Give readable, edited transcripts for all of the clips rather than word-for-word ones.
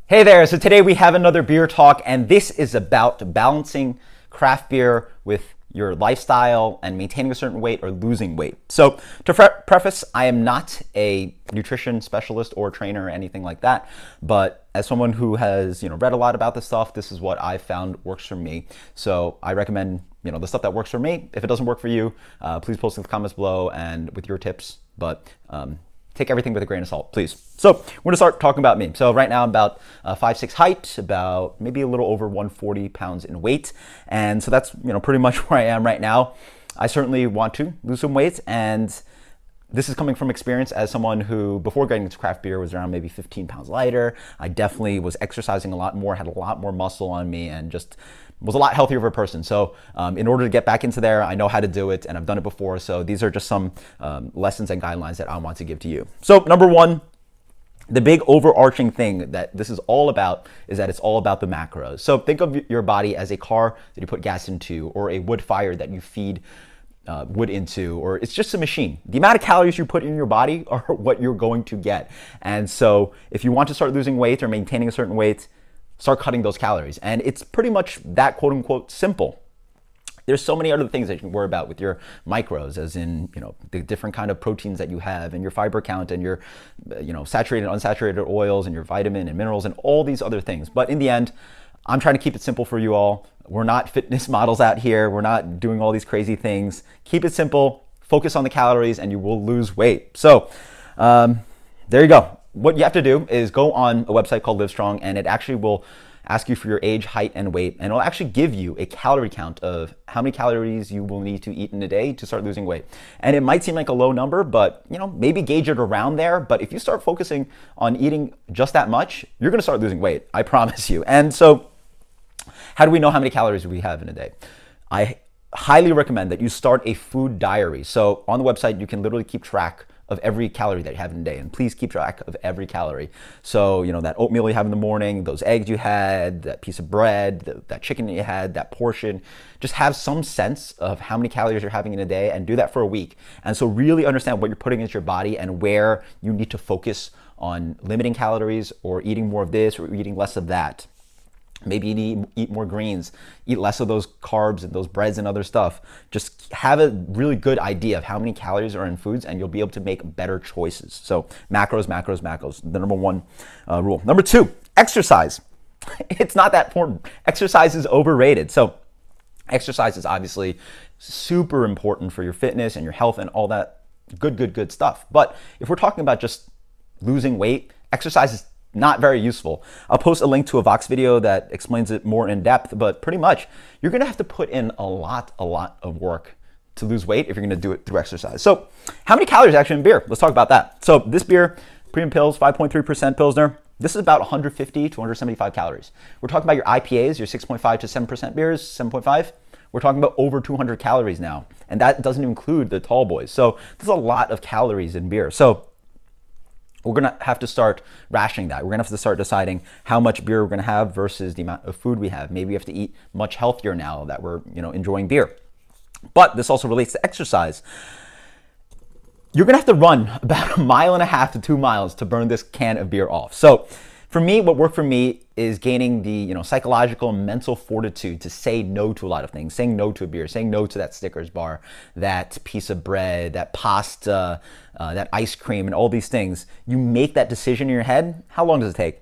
Hey there, so today we have another beer talk, and this is about balancing craft beer with your lifestyle and maintaining a certain weight or losing weight. So to preface, I am not a nutrition specialist or trainer or anything like that, but as someone who has read a lot about this stuff, this is what I found works for me. So I recommend the stuff that works for me. If it doesn't work for you, please post in the comments below and with your tips, but take everything with a grain of salt, please. So we're gonna start talking about me. So right now I'm about 5'6" height, about maybe a little over 140 pounds in weight. And so that's pretty much where I am right now. I certainly want to lose some weight, and this is coming from experience as someone who, before getting into craft beer, was around maybe 15 pounds lighter. I definitely was exercising a lot more, had a lot more muscle on me, and just was a lot healthier of a person. So in order to get back into there, I know how to do it, and I've done it before. So these are just some lessons and guidelines that I want to give to you. So number one, the big overarching thing that this is all about is that it's all about the macros. So think of your body as a car that you put gas into, or a wood fire that you feed wood into, or it's just a machine. The amount of calories you put in your body are what you're going to get. And so if you want to start losing weight or maintaining a certain weight, start cutting those calories. And it's pretty much that quote unquote simple. There's so many other things that you can worry about with your macros, as in, the different kind of proteins that you have, and your fiber count, and your, saturated and unsaturated oils, and your vitamin and minerals, and all these other things. But in the end, I'm trying to keep it simple for you all. We're not fitness models out here. We're not doing all these crazy things. Keep it simple, focus on the calories, and you will lose weight. So there you go. What you have to do is go on a website called Livestrong, and it actually will ask you for your age, height, and weight, and it'll actually give you a calorie count of how many calories you will need to eat in a day to start losing weight. And it might seem like a low number, but maybe gauge it around there. But if you start focusing on eating just that much, you're gonna start losing weight, I promise you. And so how do we know how many calories we have in a day? I highly recommend that you start a food diary. So on the website, you can literally keep track of every calorie that you have in a day, and please keep track of every calorie. So that oatmeal you have in the morning, those eggs you had, that piece of bread, that chicken that you had, that portion, just have some sense of how many calories you're having in a day, and do that for a week. And so really understand what you're putting into your body and where you need to focus on limiting calories, or eating more of this or eating less of that. Maybe you need to eat more greens, eat less of those carbs and those breads and other stuff. Just have a really good idea of how many calories are in foods, and you'll be able to make better choices. So macros, macros, macros, the number one rule. Number two, exercise. It's not that important. Exercise is overrated. So exercise is obviously super important for your fitness and your health and all that good stuff. But if we're talking about just losing weight, exercise is not very useful. I'll post a link to a Vox video that explains it more in depth, but pretty much you're gonna have to put in a lot of work to lose weight if you're gonna do it through exercise. So how many calories are actually in beer? Let's talk about that. So this beer, Premium Pils, 5.3% Pilsner, this is about 150 to 175 calories. We're talking about your IPAs, your 6.5 to 7% beers, 7.5. We're talking about over 200 calories now, and that doesn't include the tall boys. So there's a lot of calories in beer. So we're gonna have to start rationing that. We're gonna have to start deciding how much beer we're gonna have versus the amount of food we have. Maybe we have to eat much healthier now that we're enjoying beer. But this also relates to exercise. You're gonna have to run about 1.5 miles to 2 miles to burn this can of beer off. So for me, what worked for me is gaining the psychological and mental fortitude to say no to a lot of things. Saying no to a beer, saying no to that Snickers bar, that piece of bread, that pasta, that ice cream, and all these things. You make that decision in your head. How long does it take?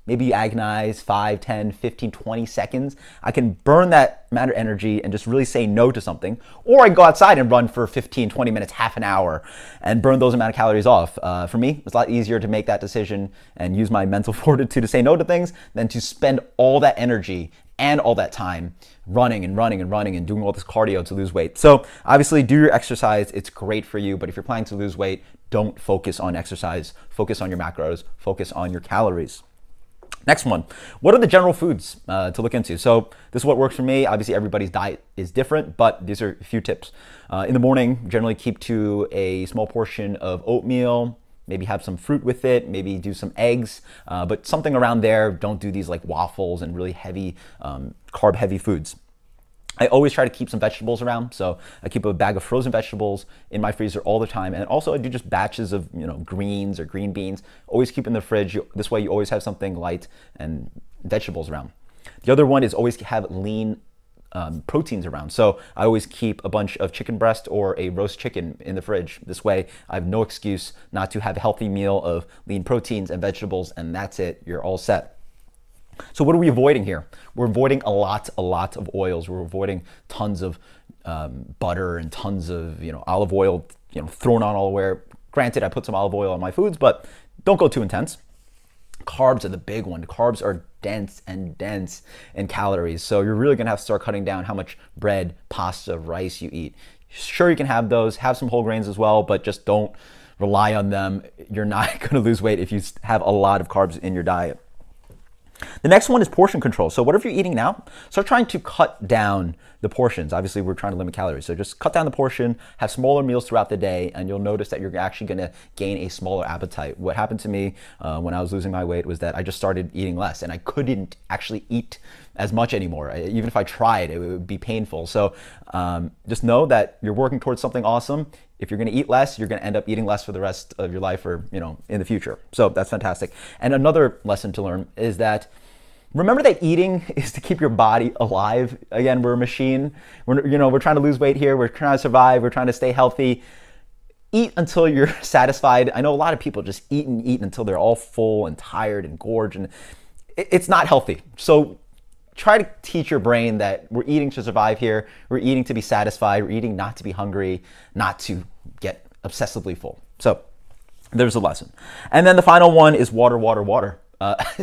Maybe you agonize 5, 10, 15, 20 seconds. I can burn that amount of energy and just really say no to something. Or I can go outside and run for 15, 20 minutes, half an hour, and burn those amount of calories off. For me, it's a lot easier to make that decision and use my mental fortitude to say no to things than to spend all that energy and all that time running and doing all this cardio to lose weight. So obviously do your exercise. It's great for you, but if you're planning to lose weight, don't focus on exercise. Focus on your macros, focus on your calories. Next one, what are the general foods to look into? So this is what works for me. Obviously everybody's diet is different, but these are a few tips. In the morning, generally keep to a small portion of oatmeal, maybe have some fruit with it, maybe do some eggs, but something around there. Don't do these like waffles and really heavy, carb heavy foods. I always try to keep some vegetables around, so I keep a bag of frozen vegetables in my freezer all the time, and also I do just batches of greens or green beans. Always keep in the fridge. This way, you always have something light and vegetables around. The other one is always have lean proteins around. So I always keep a bunch of chicken breast or a roast chicken in the fridge. This way, I have no excuse not to have a healthy meal of lean proteins and vegetables, and that's it. You're all set. So what are we avoiding here? We're avoiding a lot of oils. We're avoiding tons of butter and tons of olive oil thrown on all where. Granted, I put some olive oil on my foods, but don't go too intense. Carbs are the big one. Carbs are dense in calories. So you're really gonna have to start cutting down how much bread, pasta, rice you eat. Sure, you can have those, have some whole grains as well, but just don't rely on them. You're not gonna lose weight if you have a lot of carbs in your diet. The next one is portion control. So whatever you're eating now, start trying to cut down the portions. Obviously, we're trying to limit calories. So just cut down the portion, have smaller meals throughout the day, and you'll notice that you're actually going to gain a smaller appetite. What happened to me when I was losing my weight was that I just started eating less, and I couldn't actually eat as much anymore. Even if I tried, it would be painful. So just know that you're working towards something awesome. If you're going to eat less, you're going to end up eating less for the rest of your life or in the future. So that's fantastic. And another lesson to learn is that remember that eating is to keep your body alive. Again, we're a machine. We're trying to lose weight here. We're trying to survive. We're trying to stay healthy. Eat until you're satisfied. I know a lot of people just eat and eat until they're all full and tired and gorged, and it's not healthy. So try to teach your brain that we're eating to survive here. We're eating to be satisfied. We're eating not to be hungry, not to get obsessively full. So there's a lesson. And then the final one is water.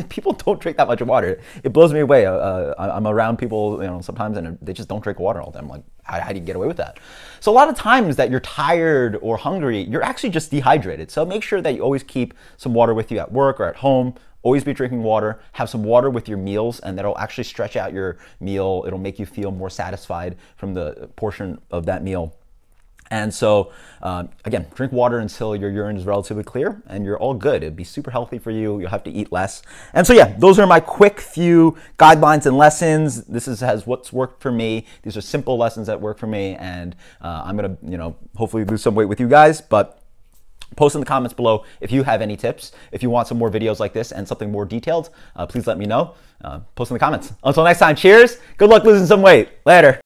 People don't drink that much water. It blows me away. I'm around people, sometimes, and they just don't drink water all day. I'm like, how do you get away with that? So a lot of times that you're tired or hungry, you're actually just dehydrated. So make sure that you always keep some water with you at work or at home. Always be drinking water. Have some water with your meals, and that'll actually stretch out your meal. It'll make you feel more satisfied from the portion of that meal. And so, again, drink water until your urine is relatively clear, and you're all good. It'd be super healthy for you. You'll have to eat less. And so, yeah, those are my quick few guidelines and lessons. This has what's worked for me. These are simple lessons that work for me, and I'm gonna, hopefully lose some weight with you guys, but post in the comments below if you have any tips. If you want some more videos like this and something more detailed, please let me know. Post in the comments. Until next time, cheers. Good luck losing some weight. Later.